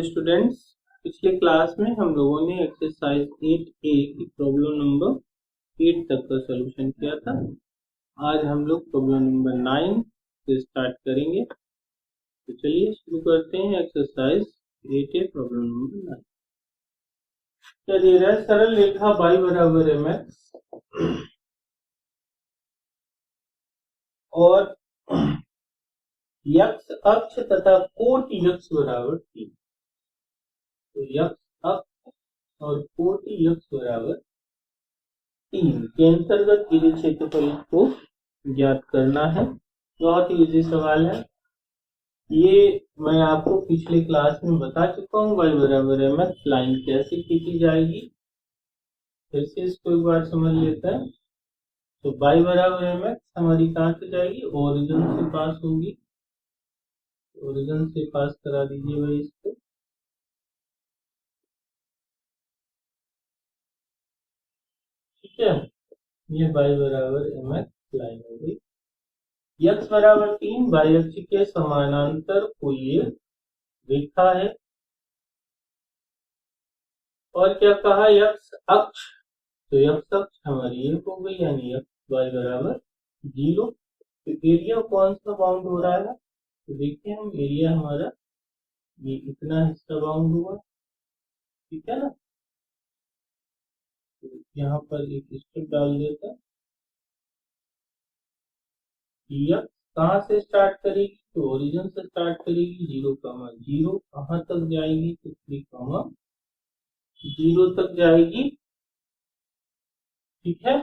Students, पिछले class में हम लोगों ने एक्सरसाइज 8A की प्रॉब्लम नंबर 8 तक का सॉल्यूशन किया था। आज हम लोग प्रॉब्लम नंबर 9 से स्टार्ट करेंगे। तो चलिए शुरू करते हैं एक्सरसाइज 8A प्रॉब्लम नंबर 9। क्या दे रहा है? सरल रेखा y बराबर mx और x अक्ष तथा कोट x बराबर 3। तो x अक्ष और कोट x बराबर 3 के अंतर्गत गिरे क्षेत्रफल को ज्ञात करना है। बहुत ही इजी सवाल है। ये मैं आपको पिछले क्लास में बता चुका हूँ। y बराबर mx लाइन कैसे खींची जाएगी, फिर से इसको एक बार समझ लेते हैं। तो y बराबर mx हमारी कहाँ से जाएगी? ओरिजिन से पास होगी। ओरिजिन से पास करा दीजिए भाई इसको। ठीक है, ये y बराबर mx लाइन हो गई। x बराबर 3 y अक्ष के समानांतर कोई रेखा है। और क्या कहा? x अक्ष, तो x अक्ष हमारी ये हो गई, यानी y बराबर 0। तो एरिया कौन सा बाउंड हो रहा है? तो देखिए हम, एरिया हमारा ये इतना हिस्सा बाउंड हुआ, ठीक है ना। तो यहाँ पर एक स्टेप डाल देता है। x कहाँ से स्टार्ट करेगी? तो ओरिजिन से स्टार्ट करेगी। 0, 0 कहाँ तक जाएगी? तो 3, 0 तक जाएगी। ठीक है,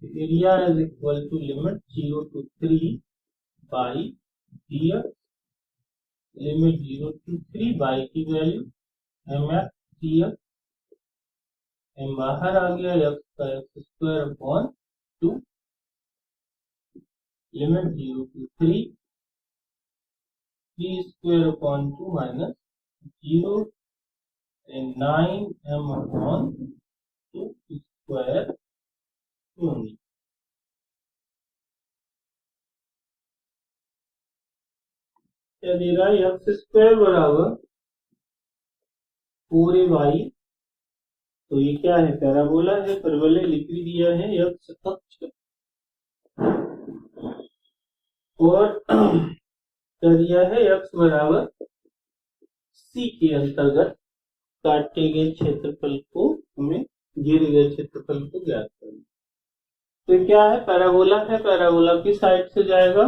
area is equal to limit 0 to 3 by dx, limit 0 to 3 by की वैल्यू mx dx। m बाहर आ गया, x का x square upon 2, limit 0 to 3 square upon 2 minus 0 and 9m upon 2 square होंगी। क्या दे रहा है? x स्क्वायर बराबर 4ay। तो ये क्या है? पैराबोला है, परवलय लिख भी दिया है। x अक्ष और क्या दिया है? x बराबर c के अंतर्गत काटे गए क्षेत्रफल को, हमें गिरे गए क्षेत्रफल को ज्ञात करना। तो क्या है? पैराबोला है, पैराबोला की साइड से जाएगा।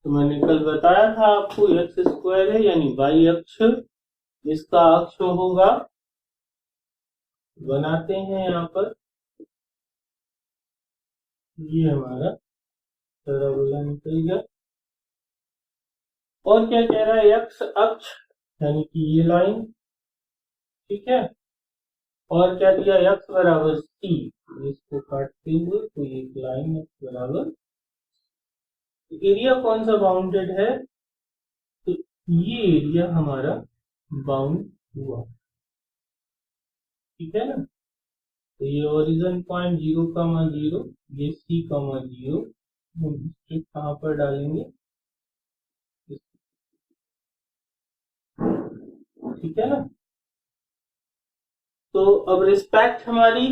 तो मैंने कल बताया था आपको, एक्स स्क्वायर है यानी y अक्ष, इसका अक्ष होगा, बनाते हैं यहाँ पर, ये हमारा पैराबोला निकल गया। और क्या कह रहा है? एक्स अक्ष यानी कि ये लाइन, ठीक है। और क्या दिया? एक्स बराबर सी, इसको काटते हुए तो ये लाइन एक्स बराबर। एरिया कौन सा बाउंडेड है? तो ये एरिया हमारा बाउंड हुआ, ठीक है ना। तो ये ओरिजिन पॉइंट 0, 0, ये C, 0, हम स्ट्रिप कहाँ पर डालेंगे? ठीक है ना। तो अब रिस्पेक्ट हमारी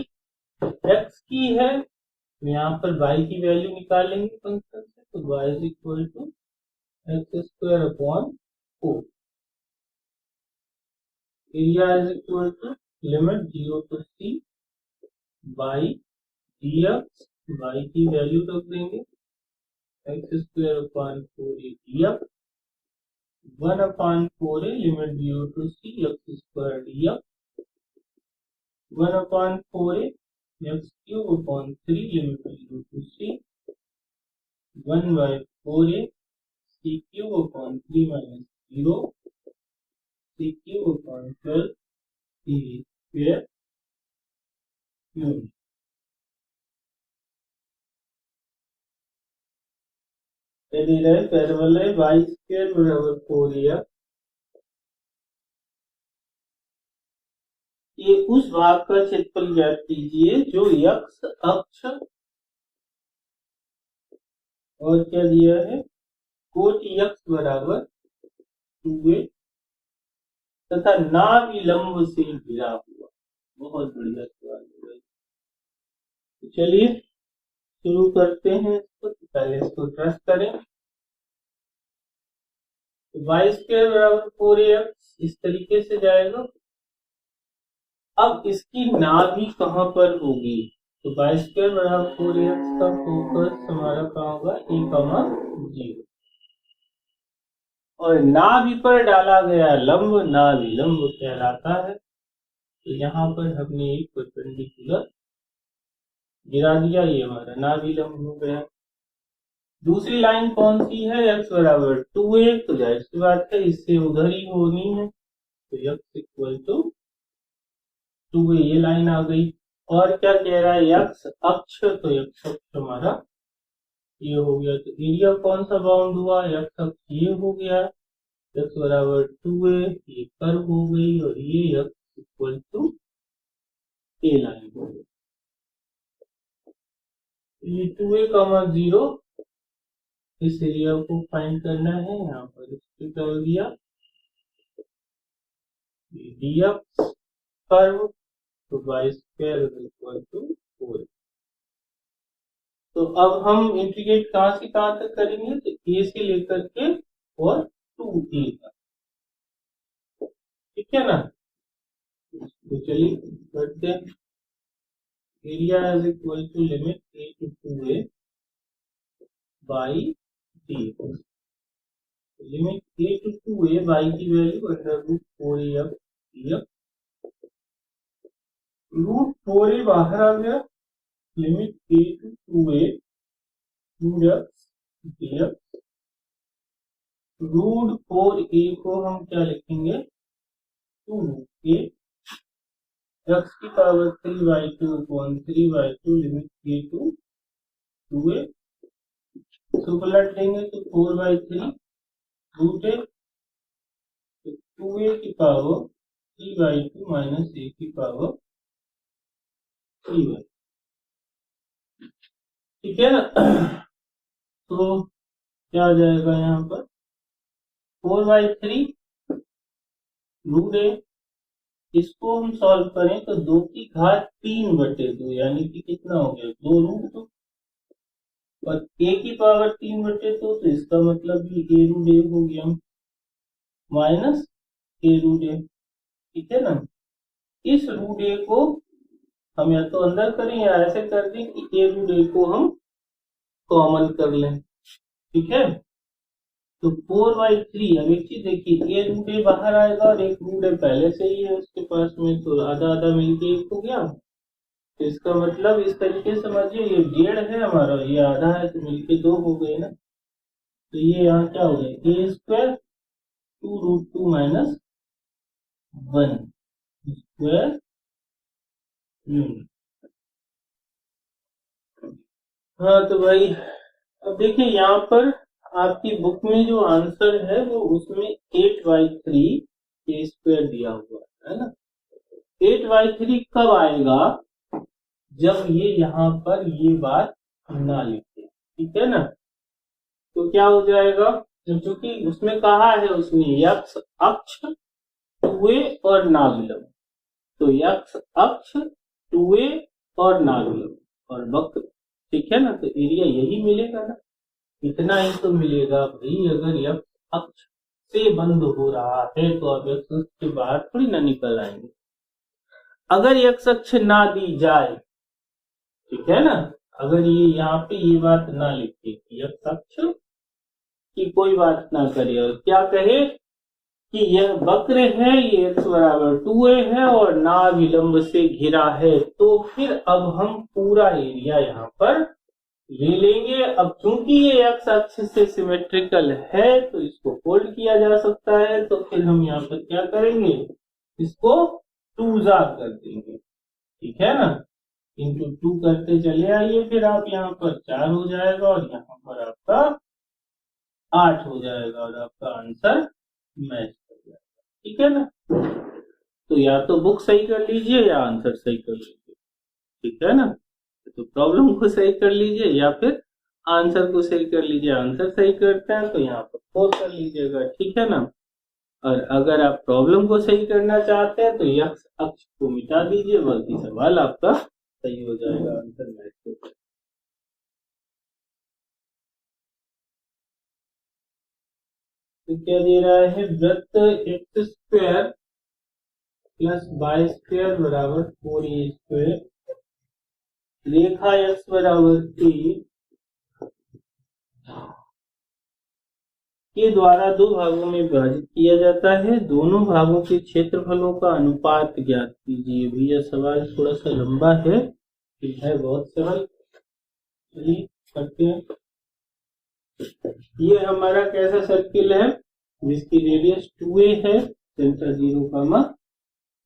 x की है, तो यहाँ पर y की वैल्यू निकालेंगे फंक्शन से। तो y is equal to x square upon 4। Area is equal to limit 0 to c by dx, y की वैल्यू रख देंगे x square upon 4a dx, 1/4a limit 0 to c x square dx, 1/4a x cube upon 3 limit 0 to c, 1/4a c cube upon 3 minus 0, c cube upon 12 c square cube। यदि रहे parallel है y square बराबर 4a, ये उस भाग का क्षेत्रफल ज्ञात कीजिए जो x अक्ष और क्या दिया है? कोट x बराबर 2a तथा नाभिलंब से घिरा हुआ। बहुत बढ़िया सवाल है। तो चलिए शुरू करते हैं इसको। तो पहले इसको ट्रेस करें। तो वाई स्क्वायर बराबर 4ax इस तरीके से जाएगा। अब इसकी नाभि कहां पर होगी? तो वाई स्क्वायर बराबर 4ax का फोकस हमारा कहां होगा? a,0 और नाभि पर डाला गया लंब नाभिलंब कहलाता है। तो यहाँ पर हमने एक परपेंडिकुलर गिरा दिया, ये हमारा नाभिलंब हो गया। दूसरी लाइन कौन सी है? x बराबर 2a, तो जाहिर सी बात है इससे उधर ही होनी है। तो x इक्वल टू 2a, ये लाइन आ गई। और क्या कह रहा है? x अक्ष, तो x अक्ष हमारा ये हो गया। तो एरिया कौन सा बाउंड हुआ? x अक्ष ये हो गया, x बराबर 2a, ये कर्व हो गई, और ये x equal to a line हो गई। ये 2a,0 इस एरिया को फाइंड करना है। यहाँ पर इसको डाल दिया dx कर्व, तो वाई स्क्वायर इक्वल टू 4। तो अब हम इंटीग्रेट कहां से कहां तक करेंगे? तो a से लेकर के और 2a तक, ठीक है ना? तो चलिए करते हैं। Area is equal to limit a to 2a by d. Limit a to 2a by की वैल्यू √4a dx। √4a बाहर आ गया। Limit a to 2a 2x dx। √4a को हम क्या लिखेंगे? 2a x की power 3/2 limit a to 2a। तो पलट लेंगे तो 4/3 √a, तो 2a की पावर 3/2 माइनस a की पावर 3/2, ठीक है ना? तो क्या आ जाएगा यहाँ पर? 4/3 √a, इसको हम सॉल्व करें तो 2 की घात 3/2, यानी कि कितना हो गया? 2√2, और a की पावर 3/2, तो इसका मतलब भी a√a हो गया माइनस a√a, ठीक है ना? इस √a को हम या तो अंदर करें या ऐसे कर दें कि a√a को हम कॉमन कर लें, ठीक है? तो 4/3, अब एक चीज देखिए, a√a बाहर आएगा और एक √a पहले से ही है उसके पास में, तो आधा आधा मिलके 1 हो गया। तो इसका मतलब इस तरीके से समझिए, ये 1.5 है हमारा, ये आधा है, तो मिलके 2 हो गए ना। तो ये यहाँ क्या हो गया? a square 2√2 minus 1 square unit. हाँ तो भाई अब देखिए यहाँ पर आपकी बुक में जो आंसर है वो उसमें 8/3 a स्क्वायर दिया हुआ है ना। 8/3 कब आएगा? जब ये यहाँ पर ये बात ना लिखे, ठीक है ना? तो क्या हो जाएगा? क्योंकि उसमें कहा है, उसमें x अक्ष 2a और नाभिलंब, तो x अक्ष 2a और नाभिलंब और वक्र, ठीक है ना? तो एरिया यही मिलेगा ना, इतना ही तो मिलेगा भाई। अगर x अक्ष से बंद हो रहा है तो अब x अक्ष के बाहर थोड़ी ना निकल आएंगे। अगर x अक्ष ना दी जाए, ठीक है ना, अगर ये यहाँ पे ये बात ना लिखे कि x अक्ष की कोई बात ना करे और क्या कहे कि यह वक्र है, ये x बराबर 2a है और नाभिलंब से घिरा है, तो फिर अब हम पूरा एरिया यहाँ पर ले लेंगे। अब चूंकि ये x अक्ष से सिमेट्रिकल है तो इसको फोल्ड किया जा सकता है, तो फिर हम यहाँ पर क्या करेंगे? इसको 2 कर देंगे, ठीक है ना? इंटू 2 करते चले आइए, फिर आप यहाँ पर 4 हो जाएगा और यहाँ पर आपका 8 हो जाएगा और आपका आंसर मैच कर जाएगा, ठीक है ना? तो या तो बुक सही कर लीजिए या आंसर सही कर लीजिए, ठीक है ना? तो प्रॉब्लम को सही कर लीजिए या फिर आंसर को सही कर लीजिए। आंसर सही करते हैं तो यहाँ पर 4 कर लीजिएगा, ठीक है ना? और अगर आप प्रॉब्लम को सही करना चाहते हैं तो यक्स अक्ष को मिटा दीजिए, बाकी सवाल आपका सही हो जाएगा आंसर मैच के। तो क्या दे रहा है, वृत्त x square plus y square बराबर 4a स्क्वायर, रेखा एक्स बराबर a के द्वारा दो भागों में विभाजित किया जाता है, दोनों भागों के क्षेत्रफलों का अनुपात ज्ञात कीजिए। भैया सवाल थोड़ा सा लंबा है, है बहुत सरल, चलिए करते हैं। ये हमारा कैसा सर्किल है जिसकी रेडियस 2a है, सेंटर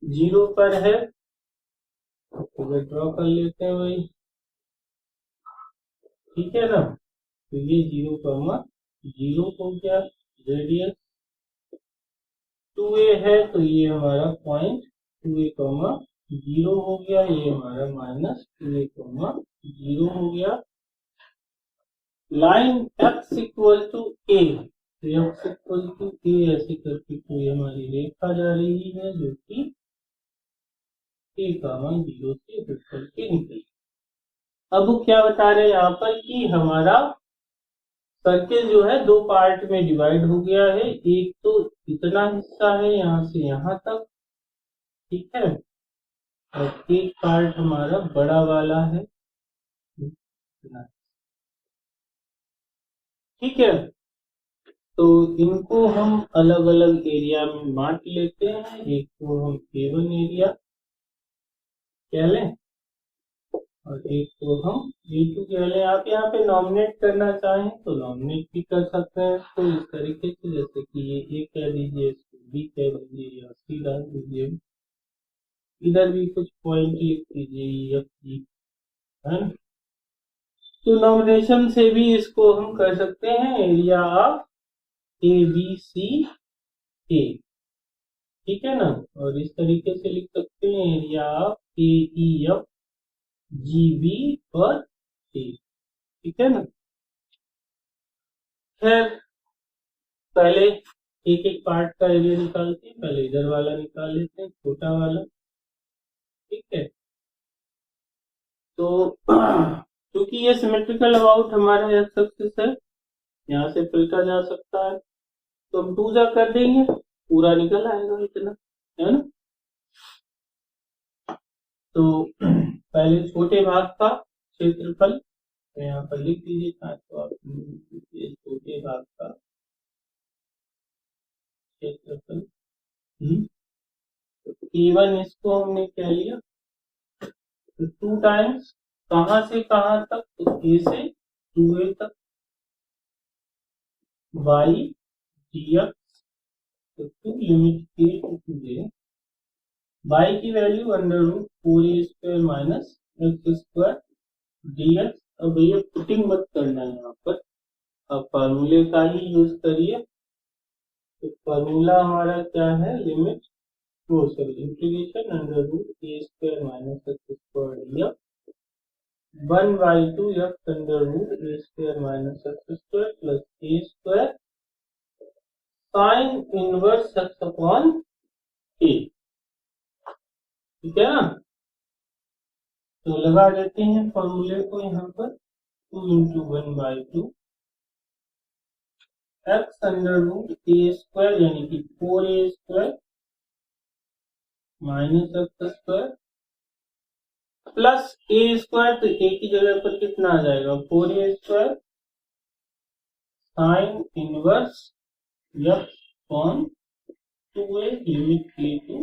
0, पर है, तो ड्रॉ कर लेते हैं भाई, ठीक है ना। तो ये 0, हो गया, रेडियस 2a है, तो ये हमारा पॉइंट 2a, 0 हो गया, ये हमारा माइनस 2a, 0 हो गया। Line x equal to a, x equal to a ऐसे करके कोई हमारी रेखा जा रही है जो कि a, 0 से होकर के निकली। अब वो क्या बता रहे हैं यहाँ पर कि हमारा सर्किल जो है दो पार्ट में डिवाइड हो गया है, एक तो इतना हिस्सा है यहाँ से यहाँ तक, ठीक है, और एक पार्ट हमारा बड़ा वाला है, ठीक है। तो इनको हम अलग अलग एरिया में बांट लेते हैं, एक को हम A1 एरिया कह लें और एक को हम A2 कह लें। आप यहाँ पे नॉमिनेट करना चाहें तो नॉमिनेट भी कर सकते हैं, तो इस तरीके से जैसे कि ये A कह दीजिए, इसको B कह दीजिए या C डाल दीजिए, इधर भी कुछ पॉइंट लिख दीजिए F G, है ना। तो नॉमिनेशन से भी इसको हम कर सकते हैं एरिया ऑफ ABC A, ठीक है ना, और इस तरीके से लिख सकते हैं एरिया ऑफ AEF GB और A, ठीक है ना। खैर पहले एक एक पार्ट का एरिया निकालते हैं, पहले इधर वाला निकाल लेते हैं, छोटा वाला, ठीक है। तो क्योंकि ये सिमेट्रिकल अबाउट हमारा एक्स एक्सिस है, यहाँ से पलटा जा सकता है, तो हम 2 जा कर देंगे, पूरा निकल आएगा इतना, है ना। तो पहले छोटे भाग का क्षेत्रफल तो यहाँ पर लिख दीजिए, तो आप छोटे भाग का क्षेत्रफल A1 इसको हमने क्या लिया, तो 2 टाइम्स कहां से कहां तक, तो A से 2A तक, y dx, तो 2 limit A to 2A, y की value √4a square minus x square dx। अब भैया पुटिंग मत करना है यहाँ पर, अब फार्मूले का ही यूज करिए। तो फार्मूला हमारा क्या है, limit integration √a square minus x square dx 1/2 x √a square minus x square plus a square sine inverse x upon a, ठीक है ना। तो लगा देते हैं फॉर्मूले को यहाँ पर, 2 × 1/2 x √a स्क्वायर यानी कि 4a square minus x square plus a square, तो a की जगह पर कितना आ जाएगा, 4a square sine inverse x upon 2a limit a to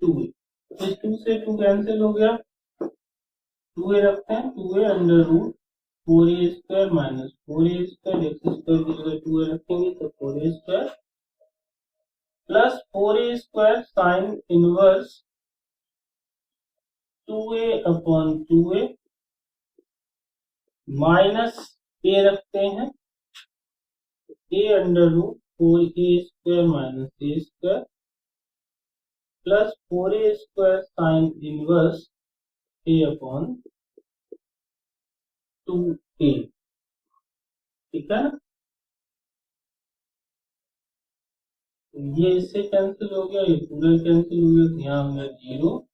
2a। इस 2 से 2 कैंसिल हो गया, 2a रखते हैं, 2a √4a square minus 4a square, x square की जगह 2a रखेंगे तो 4a square plus 4a square sine inverse 2a upon 2a minus a रखते हैं, a √4a square minus a square plus 4a square sine inverse a upon 2a, ठीक है ना। ये इससे कैंसिल हो गया, ये पूरा कैंसिल हो गया, तो यहाँ हो गया 0।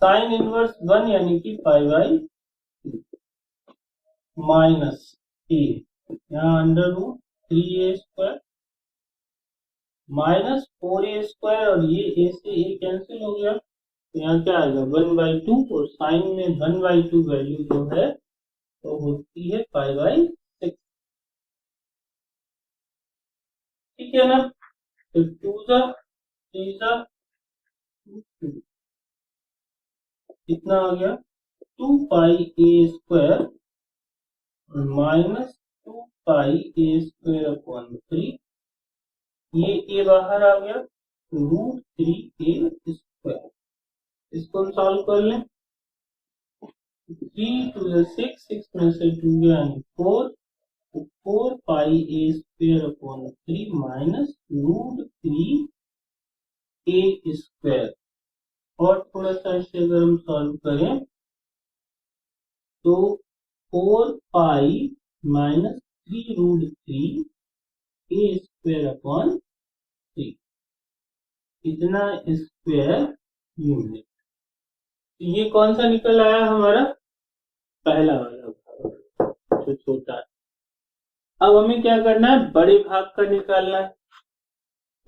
साइन इनवर्स 1 यानी कि पाई बाई माइनस ए, यहाँ under root 3a² minus 4a², और ये a से a कैंसिल हो गया, तो यहाँ क्या आएगा 1/2, और साइन में 1/2 वैल्यू जो है तो होती है पाई बाई 6। ठीक है ना, तो 2 3 कितना आ गया 2 पाई a² माइनस 2 पाई a²/3, ये a बाहर आ गया, √3a²। इसको हम सॉल्व कर लें, 3 2 6, 6 में से 2 गया 4, तो 4 पाई a²/3 माइनस √3a²। और थोड़ा सा इसे अगर हम सॉल्व करें तो 4 पाई माइनस 3√3a²/3, इतना स्क्वायर यूनिट। ये कौन सा निकल आया हमारा, पहला वाला भाग जो छोटा है। अब हमें क्या करना है, बड़े भाग का निकालना है,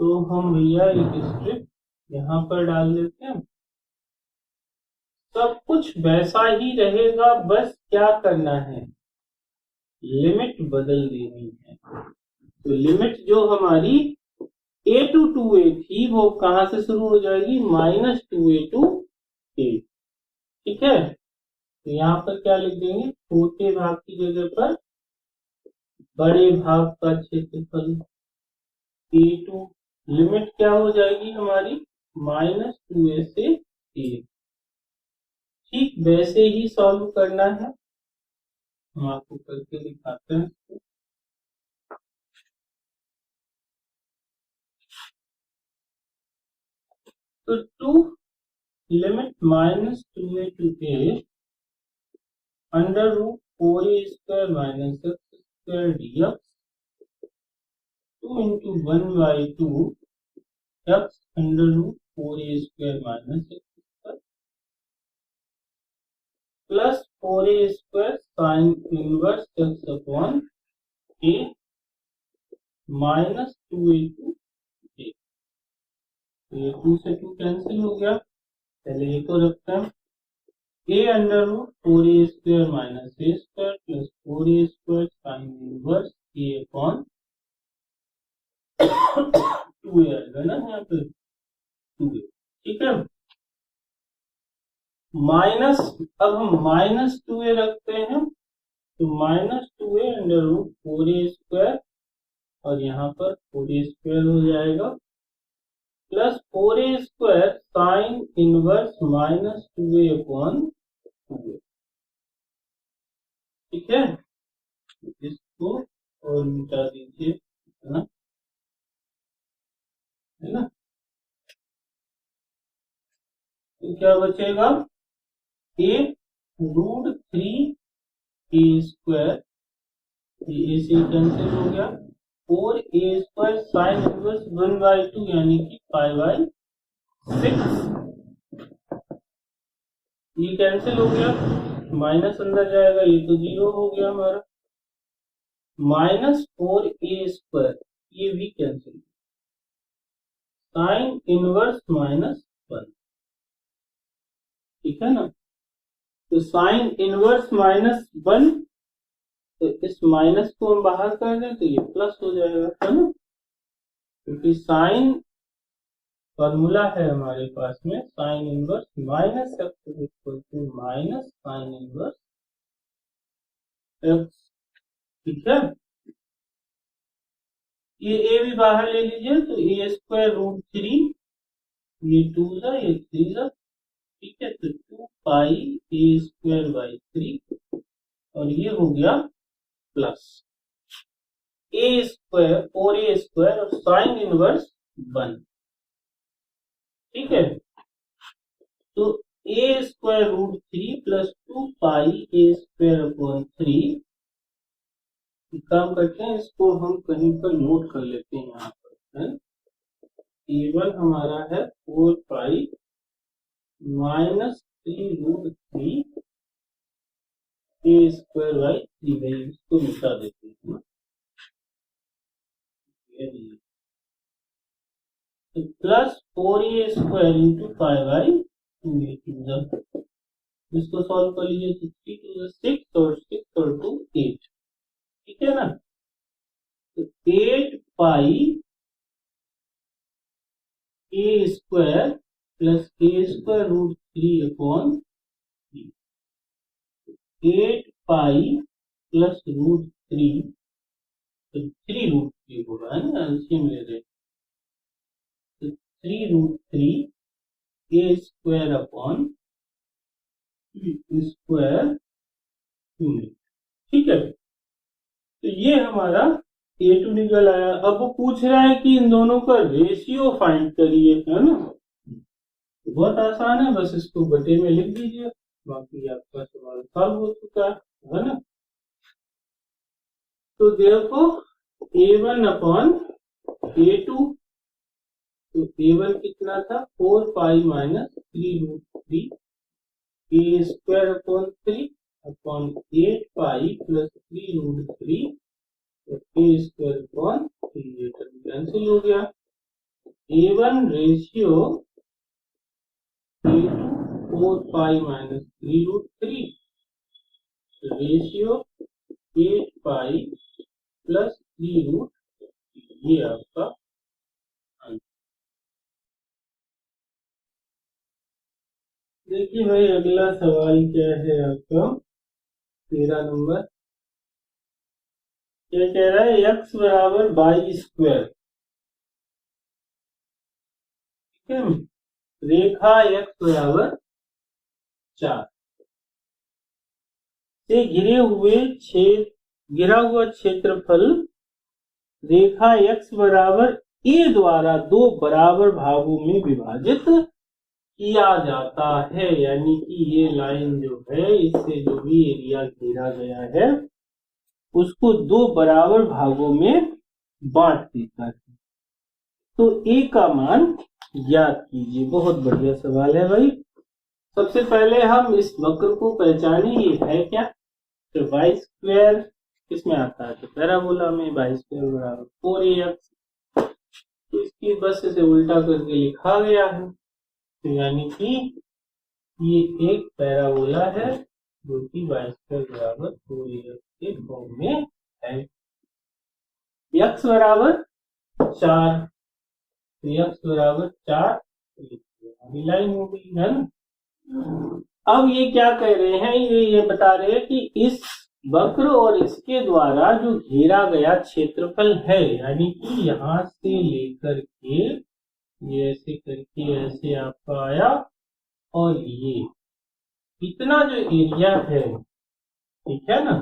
तो हम भैया एक स्ट्रिप यहाँ पर डाल देते हैं। सब कुछ वैसा ही रहेगा, बस क्या करना है, लिमिट बदल देनी है। तो लिमिट जो हमारी a to 2a थी वो कहां से शुरू हो जाएगी, -2a to a। ठीक है, तो यहाँ पर क्या लिख देंगे, छोटे भाग की जगह पर बड़े भाग का क्षेत्रफल, a to लिमिट क्या हो जाएगी हमारी -2a से a। ठीक वैसे ही सॉल्व करना है, हम आपको करके दिखाते हैं। तो 2 limit -2a to a under root 4a² minus x² dx 2 into 1/2 x under root 4a² minus x² plus 4a² sine inverse x upon a minus 2a to a। ये 2 से 2 कैंसिल हो गया, पहले ये तो रखते हैं, a under root 4a² minus a² plus 4a² sine inverse a upon 2a आएगा ना यहाँ पे 2a। ठीक है, माइनस, अब हम -2a रखते हैं, तो -2a अंडर रूट 4a² और यहाँ पर 4a² हो जाएगा, plus 4a² sine inverse -2a upon 2a। ठीक है, इसको और मिटा दीजिए, है ना, है ना। तो क्या बचेगा, a √3a², ये से कैंसिल हो गया, 4a² साइन इनवर्स 1/2 यानी कि पाई बाई 6, ये कैंसिल हो गया, माइनस अंदर जाएगा, ये तो 0 हो गया हमारा, माइनस 4a², ये भी कैंसिल, साइन इनवर्स -1। ठीक है ना, तो साइन इनवर्स -1, तो इस माइनस को हम बाहर कर दें तो ये प्लस हो जाएगा, है ना, क्योंकि साइन फॉर्मूला है हमारे पास में sine inverse -x equal to minus sine inverse x। ठीक है, ये a भी बाहर ले लीजिए, तो a²√3, ये 2 जा, ये 3 जा। ठीक है, तो 2 पाई a²/3, और ये हो गया प्लस a² 4a² और साइन इनवर्स 1। ठीक है, तो a²√3 प्लस 2 पाई a²/3, काम करते हैं, इसको हम कहीं पर नोट कर लेते हैं यहाँ पर, है। a1 हमारा है 4 पाई -3√3 a स्क्वायर बाई 3 भाई इसको मिटा देते हैं प्लस 4a स्क्वायर इंटू 5/2 इसको सॉल्व कर लीजिए 3 to 6 और 6 और 2 8 ठीक है ना। तो 8 पाई a square plus a square √3/3 8 pi plus √3 तो 3√3 होगा है ना एलसीएम ले रहे तो 3√3 a square upon square unit ठीक है। तो ये हमारा a2 निकल आया। अब वो पूछ रहा है कि इन दोनों का रेशियो फाइंड करिए है ना। बहुत आसान है, बस इसको बटे में लिख दीजिए, बाकी आपका सवाल सॉल्व हो चुका है ना। तो देखो a1 अपॉन a2 तो a1 कितना था 4 पाई -3√3 a square upon 3 upon 8 pi plus 3√3 तो a स्क्वायर अपॉन 3 ये टर्म कैंसिल हो गया। a1 रेशियो a2 4 पाई -3√3 रेशियो 8 पाई प्लस 3√3 ये आपका आंसर। देखिए भाई अगला सवाल क्या है आपका 13 नंबर। क्या कह रहा है x बराबर 22 स्क्वायर ठीक है। रेखा x बराबर 4 से घिरा हुआ क्षेत्रफल रेखा x बराबर a द्वारा दो बराबर भागों में विभाजित किया जाता है। यानी कि ये लाइन जो है इससे जो भी एरिया घेरा गया है उसको दो बराबर भागों में बांट देता है। तो a का मान ज्ञात कीजिए। बहुत बढ़िया सवाल है भाई। सबसे पहले हम इस वक्र को पहचाने ये है क्या। तो y स्क्वायर किसमें आता है तो पैराबोला में y स्क्वायर बराबर 4ax तो इसकी बस इसे उल्टा करके लिखा गया है। तो यानी कि ये एक पैराबोला है जो कि y स्क्वायर बराबर 4ax के फॉर्म में है। x बराबर 4 x बराबर 4 लाइन हो गई है ना। अब ये क्या कह रहे हैं ये बता रहे हैं कि इस वक्र और इसके द्वारा जो घेरा गया क्षेत्रफल है यानी कि यहां से लेकर के ये ऐसे करके ऐसे आपका आया और ये इतना जो एरिया है ठीक है ना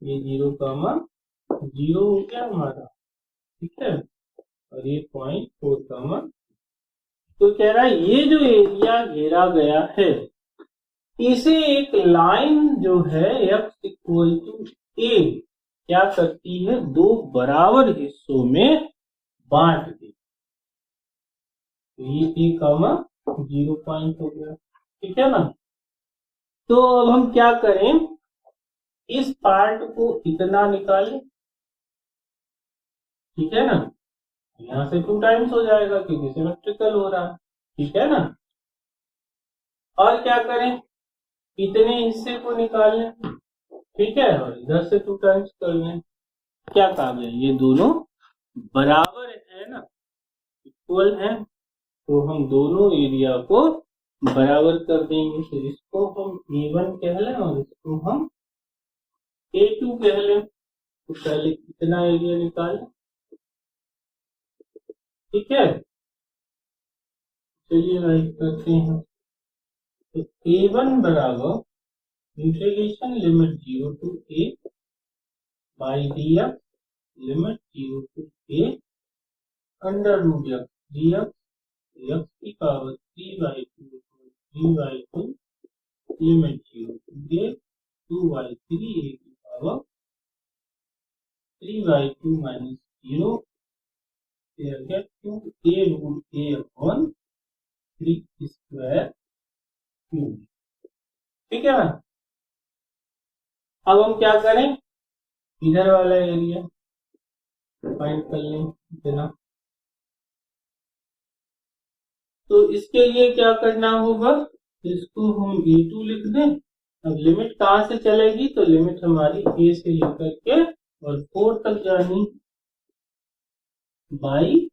ये 0,0 हो गया हमारा ठीक है और ये 0.4 तो कह रहा है ये जो एरिया घेरा गया है इसे एक लाइन जो है x इक्वल टू a क्या करती है दो बराबर हिस्सों में बांट दी। ये a कॉमा 0 पॉइंट हो गया ठीक है ना। तो अब हम क्या करें इस पार्ट को इतना निकालें ठीक है ना। यहां से 2 टाइम्स हो जाएगा क्योंकि सिमेट्रिकल हो रहा है ठीक है ना। और क्या करें इतने हिस्से को निकाल लें ठीक है और इधर से 2 टाइम्स कर लें। क्या काम है ये दोनों बराबर है ना इक्वल है तो हम दोनों एरिया को बराबर कर देंगे। तो इसको हम a1 कह लें और इसको हम a2 कह लें। तो पहले कितना एरिया निकालें ठीक है। चलिए भाई करते हैं। तो a1 बराबर integration limit 0 to a by dx limit 0 to a under root x dx x की power 3/2 3/2 limit 0 to a 2/3 a की पावर 3/2 - 0 से आ गया 2a√a/3 स्क्वायर क्यूब। ठीक है ना। अब हम क्या करें, इधर वाला एरिया फाइंड कर लें इतना। तो इसके लिए क्या करना होगा, इसको हम a2 लिख दें। अब लिमिट कहां से चलेगी, तो लिमिट हमारी a से लेकर के और 4 तक जानी by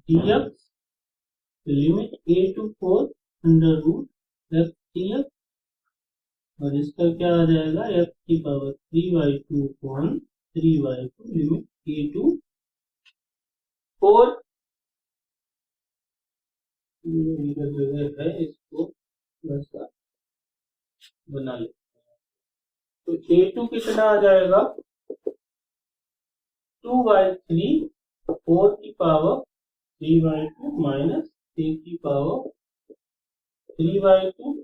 dx, limit a to 4 √f dx, और इसका क्या आ जाएगा f की power 3/2 upon 3/2 limit a to 4 जगह है, इसको वैसा बना लेते हैं। तो a2 कितना आ जाएगा 2/3 4 की पावर 3/2 माइनस 3 की पावर 3/2,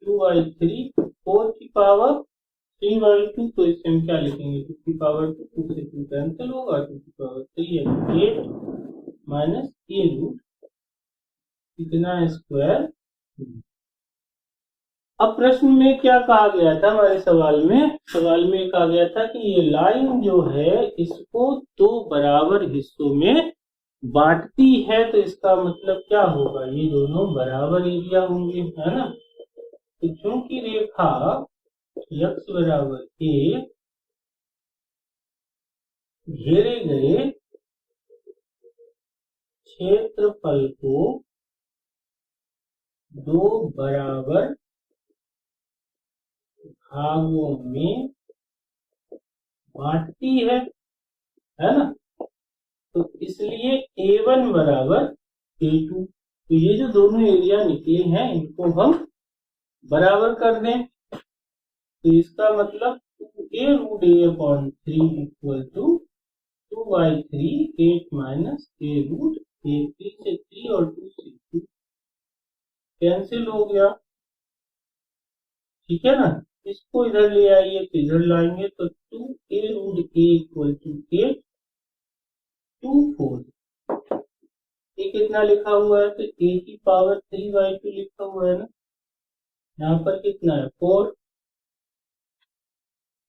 2/3 4 की पावर 3/2, तो इसे हम क्या लिखेंगे 2 की पावर 2 से 2 कैंसिल होगा, 2 की पावर 3 यानी 8 माइनस a रूट कितना स्क्वायर। अब प्रश्न में क्या कहा गया था, हमारे सवाल में कहा गया था कि ये लाइन जो है इसको 2 बराबर हिस्सों में बांटती है, तो इसका मतलब क्या होगा, ये दोनों बराबर एरिया होंगे, है ना। तो चूंकि रेखा x बराबर a घेरे गए क्षेत्रफल को 2 बराबर भागों में बांटती है ना। तो इसलिए a1 बराबर a2, तो ये जो दोनों एरिया निकले हैं इनको हम बराबर कर दें, तो इसका मतलब 2a√a/3 equal to 2/3 8 minus a√a, 3 से 3 और 2 से 2 कैंसिल हो गया। ठीक है ना। इसको इधर ले आइए तो इधर लाएंगे तो 2a√a इक्वल टू 8 2 4, ये कितना लिखा हुआ है, तो a की पावर 3/2 लिखा हुआ है ना, यहाँ पर कितना है 4,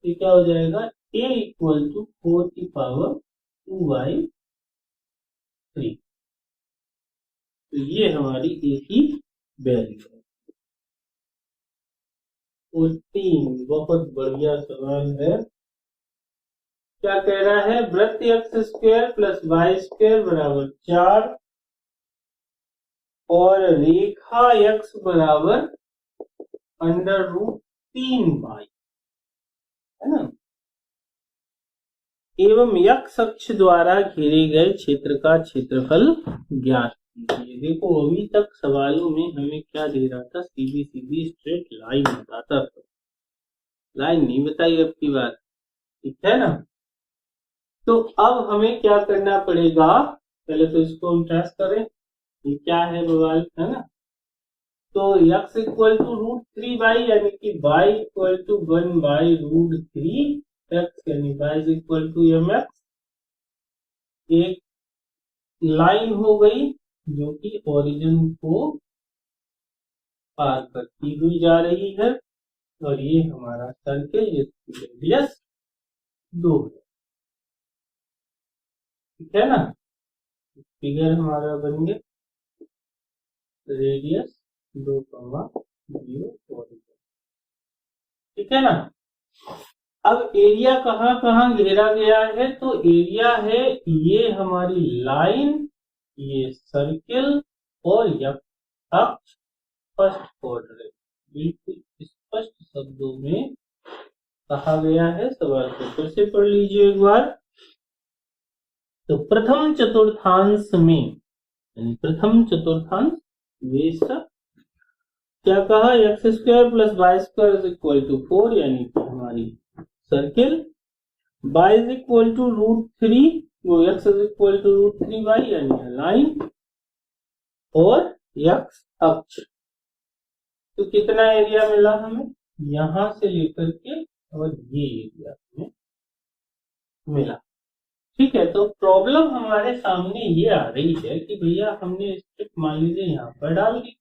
ये क्या हो जाएगा a इक्वल टू 4 की पावर 2/3, तो ये हमारी a की वैल्यू है। और 3 बहुत बढ़िया सवाल है, क्या कह रहा है, वृत्त x² प्लस y² बराबर 4 और रेखा x बराबर √3y, है ना, एवं x अक्ष द्वारा घेरे गए क्षेत्र का क्षेत्रफल ज्ञात कीजिए। देखो अभी तक सवालों में हमें क्या दे रहा था, सीधी सीधी स्ट्रेट लाइन बताता था, लाइन नहीं बताई अब की बात, ठीक है ना। तो अब हमें क्या करना पड़ेगा, पहले तो इसको हम ट्रेस करें, ये क्या है बवाल, है ना। तो x इक्वल टू √3y यानी कि y इक्वल टू 1/√3x यानी y इक्वल टू mx, एक लाइन हो गई जो कि ओरिजिन को पार करती हुई जा रही है, और ये हमारा सर्किल जिसकी रेडियस 2 है, ठीक है ना। फिगर हमारा बन गया रेडियस 2, 0 ओरिजिन, ठीक है ना। अब एरिया कहां कहां घेरा गया है, तो एरिया है ये हमारी लाइन, ये सर्किल और यह अक्ष फर्स्ट क्वाड्रेंट, बिल्कुल स्पष्ट शब्दों में कहा गया है। सवाल को फिर से पढ़ लीजिए एक बार। तो प्रथम चतुर्थांश में, यानी प्रथम चतुर्थांश बेशक क्या कहा, x² plus y² equal to 4 यानी कि हमारी circle, y is equal to √3, वो x is equal to √3y यानी लाइन, और x अक्ष। तो कितना एरिया मिला हमें, यहां से लेकर के और ये एरिया हमें मिला, ठीक है, तो प्रॉब्लम हमारे सामने ये आ रही है कि भैया हमने स्ट्रिप मान लीजिए यहाँ पर डाल दी,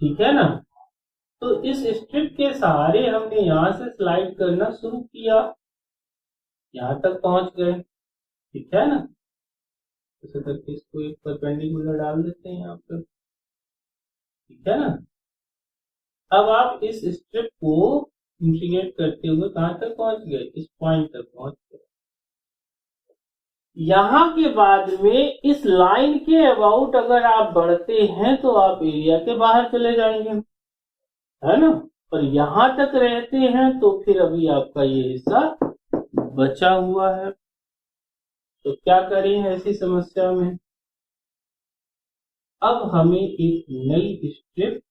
ठीक है ना। तो इस स्ट्रिप के सहारे हमने यहाँ से स्लाइड करना शुरू किया, यहाँ तक पहुंच गए, ठीक है ना। ऐसे करके इसको एक परपेंडिकुलर डाल देते हैं यहाँ पर, ठीक है ना। अब आप इस स्ट्रिप को इंटीग्रेट करते हुए कहां तक पहुंच गए, इस पॉइंट तक पहुंच गए। यहां के बाद में इस लाइन के अबाउट अगर आप बढ़ते हैं तो आप एरिया के बाहर चले जाएंगे, है ना। और यहां तक रहते हैं तो फिर अभी आपका ये हिस्सा बचा हुआ है। तो क्या करें ऐसी समस्या में, अब हमें एक नई स्ट्रिप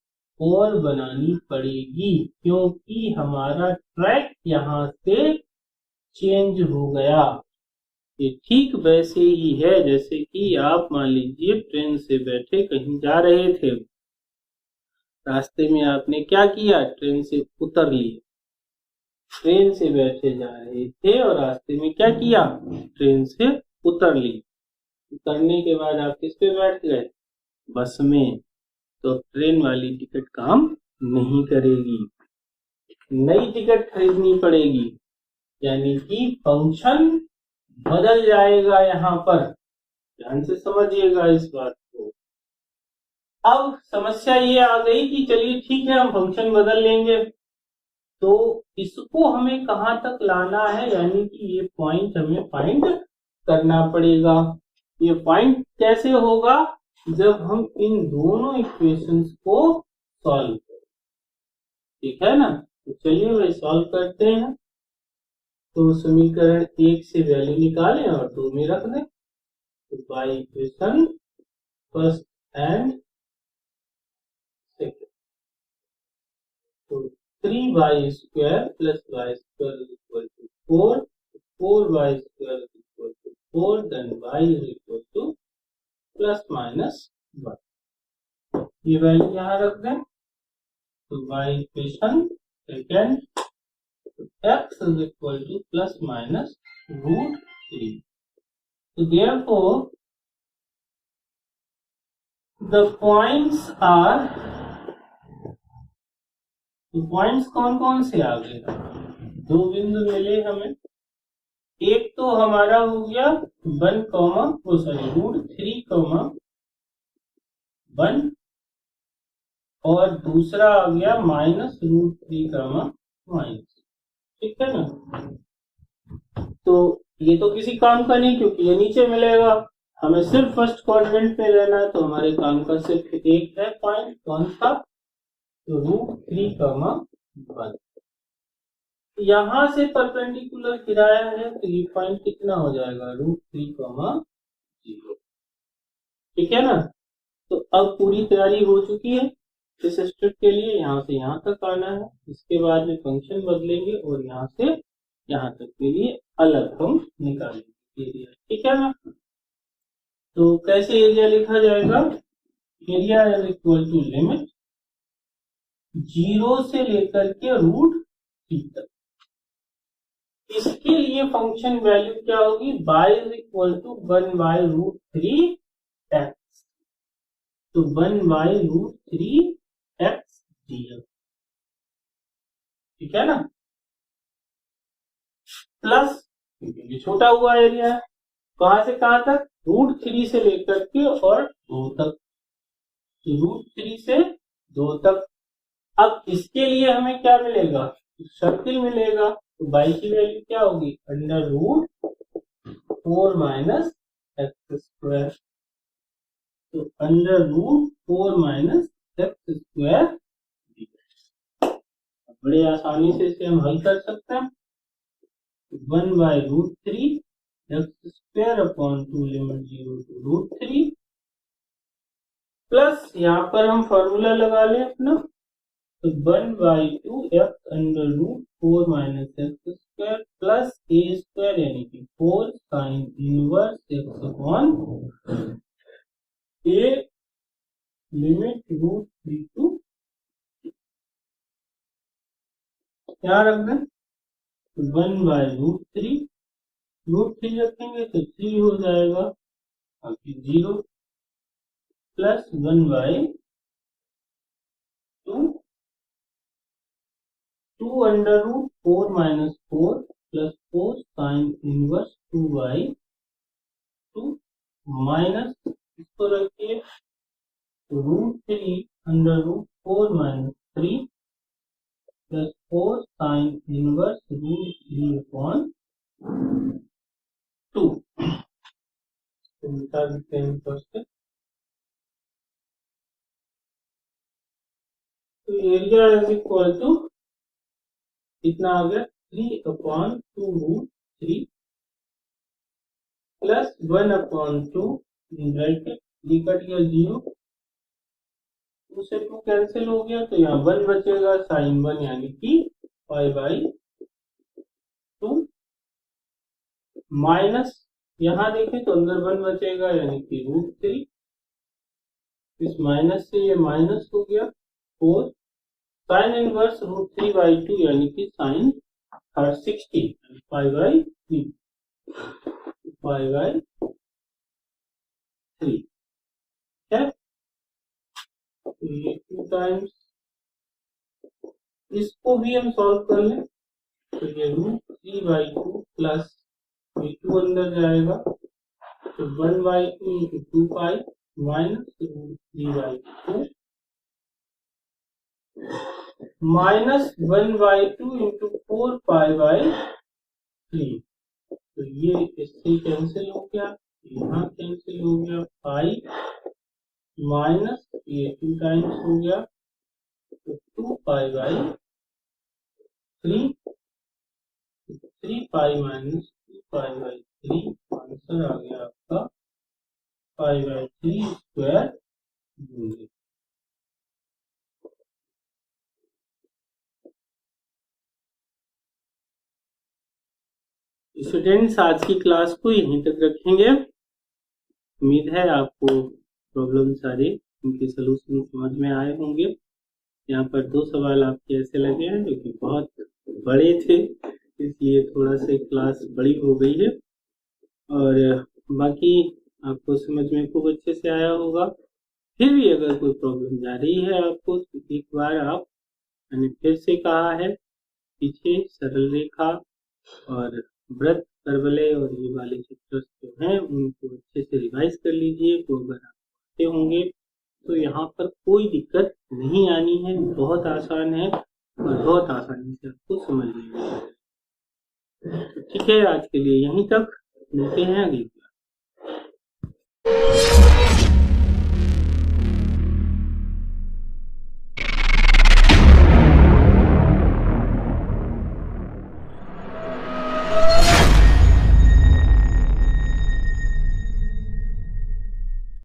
और बनानी पड़ेगी, क्योंकि हमारा ट्रैक यहां से चेंज हो गया। ये ठीक वैसे ही है जैसे कि आप मान लीजिए ट्रेन से बैठे कहीं जा रहे थे, रास्ते में आपने क्या किया, ट्रेन से उतर लिए। ट्रेन से बैठे जा रहे थे और रास्ते में क्या किया, ट्रेन से उतर लिए। उतरने के बाद आप किस पे बैठ गए, बस में। तो ट्रेन वाली टिकट काम नहीं करेगी, नई टिकट खरीदनी पड़ेगी, यानी कि फंक्शन बदल जाएगा यहाँ पर। ध्यान से समझिएगा इस बात को। अब समस्या ये आ गई कि चलिए ठीक है हम फंक्शन बदल लेंगे, तो इसको हमें कहां तक लाना है, यानी कि ये पॉइंट हमें फाइंड करना पड़ेगा। ये पॉइंट कैसे होगा, जब हम इन दोनों इक्वेशंस को सॉल्व करें, ठीक है ना। तो चलिए भाई सॉल्व करते हैं। तो समीकरण 1 से वैल्यू निकालें और 2 में रख दें। तो बाई इक्वेशन फर्स्ट एंड सेकेंड, तो 3y square plus y square is equal to 4, 4y square is equal to 4, then y is equal to plus minus 1। ये वैल्यू यहाँ रख दें। तो बाई equation second, x is equal to plus minus root 3. So therefore the points कौन कौन से आ गए, दो बिंदु मिले हमें। एक तो हमारा हो गया 1, √3, 1, और दूसरा आ गया -√3, माइनस, ठीक है ना। तो ये तो किसी काम का नहीं, क्योंकि ये नीचे मिलेगा। हमें सिर्फ फर्स्ट क्वाड्रेंट में रहना है, तो हमारे काम का सिर्फ एक है पॉइंट, कौन सा, तो √3, 1। यहां से परपेंडिकुलर गिराया है तो ये पॉइंट कितना हो जाएगा, √3, 0, ठीक है ना। तो अब पूरी तैयारी हो चुकी है इस स्ट्रिप के लिए। यहाँ से यहाँ तक आना है, इसके बाद में फंक्शन बदलेंगे और यहाँ से यहाँ तक के लिए अलग हम निकालेंगे एरिया, ठीक है ना। तो कैसे एरिया लिखा जाएगा, area is equal to limit 0 से लेकर के √3 तक। इसके लिए फंक्शन वैल्यू क्या होगी, y is equal to 1/√3x, तो 1/√3x dx, ठीक है ना। प्लस ये छोटा हुआ एरिया है, कहां से कहां तक, √3 से लेकर के और 2 तक, तो √3 से 2 तक। अब इसके लिए हमें क्या मिलेगा, सर्किल मिलेगा। तो y की वैल्यू क्या होगी, √4 - x², तो √4 - x², बड़े आसानी से इसे हम हल कर सकते हैं। 1/√3 x²/2 लिमिट 0 to √3, प्लस यहाँ पर हम फॉर्मूला लगा लें अपना, तो 1/2 x√4 - x² प्लस a² यानी कि 4 sin inverse x/a limit √3 to, क्या रख दें, 1/√3 √3 रखेंगे तो 3 हो जाएगा, बाकी 0 plus 1/2 2 under root 4 minus 4 plus 4 sine inverse 2/2 minus इसको रखिए √3 under root 4 minus 3 plus 4 sine inverse √3/2 मिटा देते हैं फर्स्ट। तो एरिया इज इक्वल टू कितना आ गया 3/2√3 प्लस 1/2 ब्रैकेट 3 कट गया 0, 2 से 2 कैंसिल हो गया तो यहाँ 1 बचेगा साइन 1 यानी कि π/2 माइनस यहाँ देखें तो अंदर 1 बचेगा यानी कि √3, इस माइनस से ये माइनस हो गया 4 साइन इनवर्स √3/2 यानी कि साइन 60 π/3 ठीक है। तो ये 2 टाइम्स, इसको भी हम सॉल्व कर लें तो ये √3/2 प्लस ये 2 अंदर जाएगा तो 1/2 into 2π माइनस √3/2 माइनस 1/2 into 4π/3 तो ये इससे कैंसिल हो गया, यहाँ कैंसिल हो गया पाई माइनस ये 2 टाइम्स हो गया तो 2π/3 3π माइनस 2π/3 आंसर आ गया आपका π/3 स्क्वायर यूनिट। स्टूडेंट्स आज की क्लास को यहीं तक रखेंगे। उम्मीद है आपको प्रॉब्लम सारे उनके सलूशन समझ में आए होंगे। यहाँ पर 2 सवाल आपके ऐसे लगे हैं जो कि बहुत बड़े थे, इसलिए थोड़ा सा क्लास बड़ी हो गई है, और बाकी आपको समझ में खूब अच्छे से आया होगा। फिर भी अगर कोई प्रॉब्लम जा रही है आपको तो एक बार आप, मैंने फिर से कहा है, पीछे सरल रेखा और वृत्त, परवलय और ये वाले चैप्टर्स जो हैं उनको अच्छे से रिवाइज कर लीजिए। तो अगर आप पढ़ते होंगे तो यहाँ पर कोई दिक्कत नहीं आनी है, बहुत आसान है और बहुत आसानी से आपको समझ में आएगा। ठीक है, आज के लिए यहीं तक, मिलते हैं अगली क्लास।